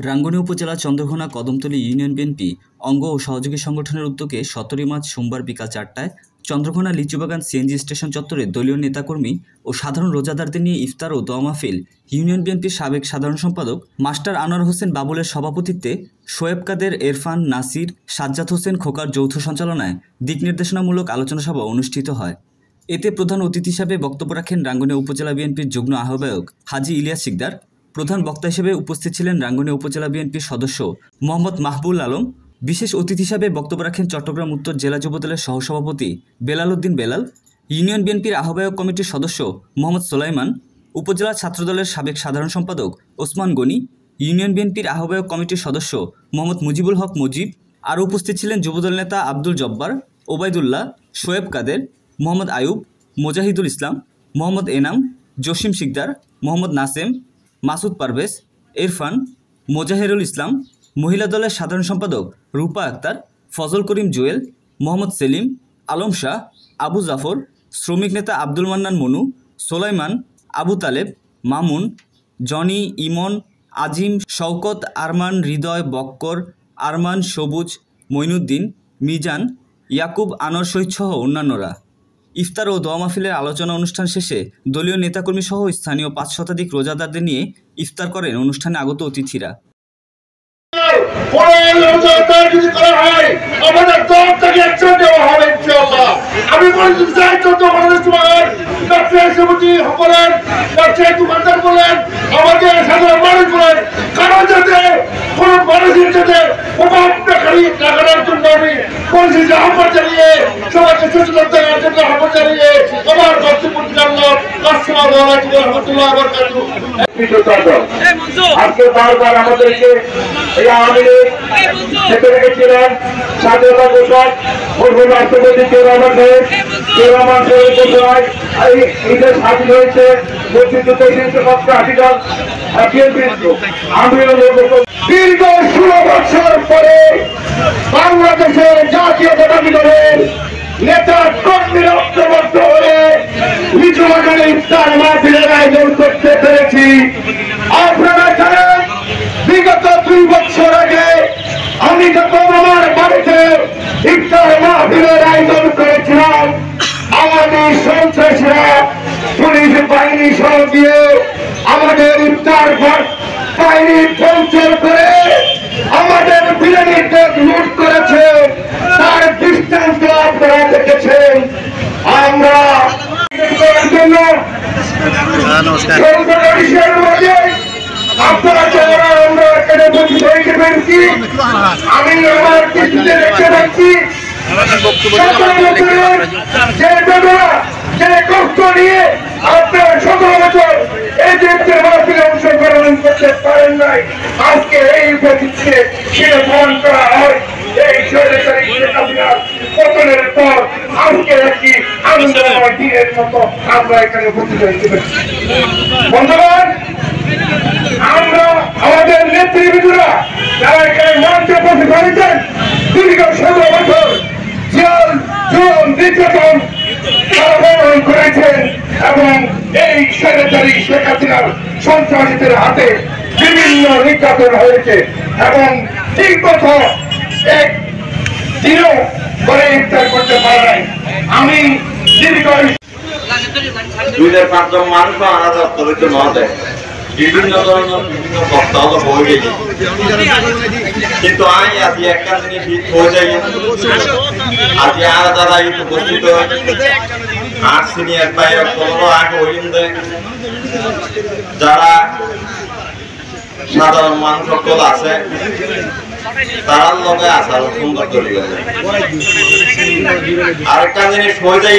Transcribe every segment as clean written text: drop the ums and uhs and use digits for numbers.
রাঙ্গুনিয়া উপজেলা Chandraghona Kadamtali union BNP অঙ্গ ও সহযোগী সংগঠনের উদ্যোগে ১৭ মার্চ সোমবার বিকাল ৪টায় চন্দ্রঘোনা লিচুবাগান সিএনজি স্টেশন চত্বরে দলীয় নেতাকর্মী ও সাধারণ রোজাদারদের নিয়ে ইফতার ও দোয়া মাহফিল ইউনিয়ন বিএনপির সাবেক সাধারণ সম্পাদক মাস্টার আনোয়ার হোসেন বাবুলের সভাপতিত্বে শোয়েব কাদের, এরফান, নাসির, সাজ্জাদ হোসেন খোকার যৌথ সঞ্চালনায় দিক নির্দেশনামূলক আলোচনা সভা অনুষ্ঠিত হয়। এতে প্রধান অতিথি হিসাবে বক্তব্য রাখেন রাঙ্গুনিয়া উপজেলা বিএনপির যুগ্ম আহ্বায়ক হাজী ইলিয়াস শিকদার। প্রধান বক্তা হিসেবে উপস্থিত ছিলেন রাঙ্গুনিয়া উপজেলা বিএনপির সদস্য মোহাম্মদ মাহবুল আলম। বিশেষ অতিথি হিসাবে বক্তব্য রাখেন চট্টগ্রাম উত্তর জেলা যুবদলের সহসভাপতি বেলাল উদ্দিন বেলাল, ইউনিয়ন বিএনপির আহ্বায়ক কমিটির সদস্য মোহাম্মদ সোলাইমান, উপজেলা ছাত্রদলের সাবেক সাধারণ সম্পাদক ওসমান গনি, ইউনিয়ন বিএনপির আহ্বায়ক কমিটির সদস্য মোহাম্মদ মুজিবুল হক মুজিব। আরও উপস্থিত ছিলেন যুবদল নেতা আব্দুল জব্বার, ওবায়দুল্লাহ, শোয়েব কাদের, মোহাম্মদ আয়ুব, মোজাহিদুল ইসলাম, মোহাম্মদ এনাম, জসিম শিকদার, মোহাম্মদ নাসেম, মাসুদ পারভেজ, ইরফান, মোজাহিরুল ইসলাম, মহিলা দলের সাধারণ সম্পাদক রূপা আক্তার, ফজল করিম জুয়েল, মোহাম্মদ সেলিম, আলম শাহ, আবু জাফর, শ্রমিক নেতা আব্দুল মান্নান মনু, সোলাইমান, আবু তালেব, মামুন, জনি, ইমন, আজিম, শওকত, আরমান, হৃদয়, বক্কর, আরমান, সবুজ, মঈনুদ্দিন, মিজান, ইয়াকুব, আনোয়ার শহীদ সহ অন্যান্যরা। ইফতার ও দোয়া মাহফিলের আলোচনা অনুষ্ঠান শেষে দলীয় নেতাকর্মী সহ স্থানীয় ৫ শতাধিক রোজাদারদের নিয়ে ইফতার করেন অনুষ্ঠানে আগত অতিথিরা। আজকে বারবার আমাদেরকে এই আওয়ামী লীগ চেপে রেখেছিলেন স্বাধীনতা ঘোষক মরহুম রাষ্ট্রপতি জিয়াউর রহমান সাহেবের ঘোষণায় এই দেশ স্বাধীন হয়েছে। বর্ধিত ৩৮০ জন দীর্ঘ ১৬ বছর পরে বাংলাদেশের জাতীয়তাবাদী দলের নেতা কর্মীরা ঐক্যবদ্ধ হয়ে লিচুবাগানে ইফতার মাহফিলের আয়োজন করতে পেরেছি। আপনারা জানেন বিগত ২ বছর আগে আমি যখন আমার বাড়িতে ইফতার মাহফিলের আয়োজন করেছিলাম, আমাদের সন্ত্রাসীরা পুলিশ বাহিনী সহ দিয়ে আমাদের ইফতার বাহিনী পঞ্চর করে আমাদের বিরিয়ানিতে লুট করেছে। তার দৃষ্টান্ত আপনারা দেখেছেন। আমরা আপনারা যারা আমরা এখানে বসে পেরেছি, আমি আমার দৃষ্টিতে দেখতে পাচ্ছি যে কষ্ট নিয়ে আপনারা ১৭ বছর এই দেশের মাহফিলে অংশগ্রহণ করতে পারেন নাই, আজকে এই উপস্থিতিতে সেটা প্রমাণ করা হয়। এই পতনের পর আজকে একটি আনন্দময় দিনের মতো আমরা এখানে উপস্থিত হতে পেরেছি। বন্ধুগণ, আমরা আমাদের নেতৃবৃন্দরা যারা এখানে মঞ্চে বসে করেছেন দীর্ঘ ১৭ বছর জেল জুলুম নির্যাতন বরণ করেছেন এবং এই স্বৈরাচারী শেখ হাসিনার সন্ত্রাসীদের হাতে বিভিন্ন নির্যাতন হয়েছে এবং ঠিক মতো এক দিনও করে ইফতার করতে পারে নাই। আমি দীর্ঘ ২-৫ জন মানুষ আলাদা অত্যন্ত মহোদয় বিভিন্ন ধরনের বিভিন্ন বক্তা হলো বই গেছে, কিন্তু আমি আজ একটা জিনিস হয়ে যাই আজ আলাদা উপস্থিত আর সিনিয়র ভাই আগে হইলে যারা সাধারণ মানুষ সকল আছে তার লগে আসার সুন্দর তৈরি হয়ে যায়। আরেকটা জিনিস হয়ে যায়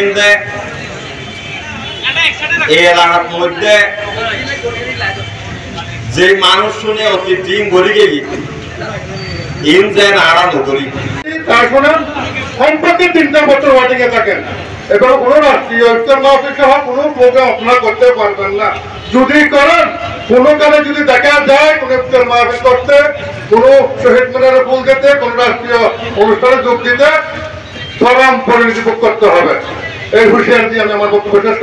এই এলাকার মধ্যে যে মানুষ শুনে অতি ডিম গড়ি গেলি ইন যেন আড়ানো করি সম্পত্তি ৩ বছর ওয়াটিংয়ে থাকেন এবং কোন রাষ্ট্রীয় ইফতার মাহফিল সহ কোনো প্রোগ্রাম আপনারা করতে পারবেন না। যদি করেন কোনো কালে যদি দেখা যায় কোন ইফতার মাহফিল করতে, কোন শহীদ মিনারে ফুল দিতে, কোন রাষ্ট্রীয় অনুষ্ঠানে যোগ দিতে চরম পরিণতি ভোগ করতে হবে। এই হুঁশিয়ারি দিয়ে আমি আমার বক্তব্য শেষ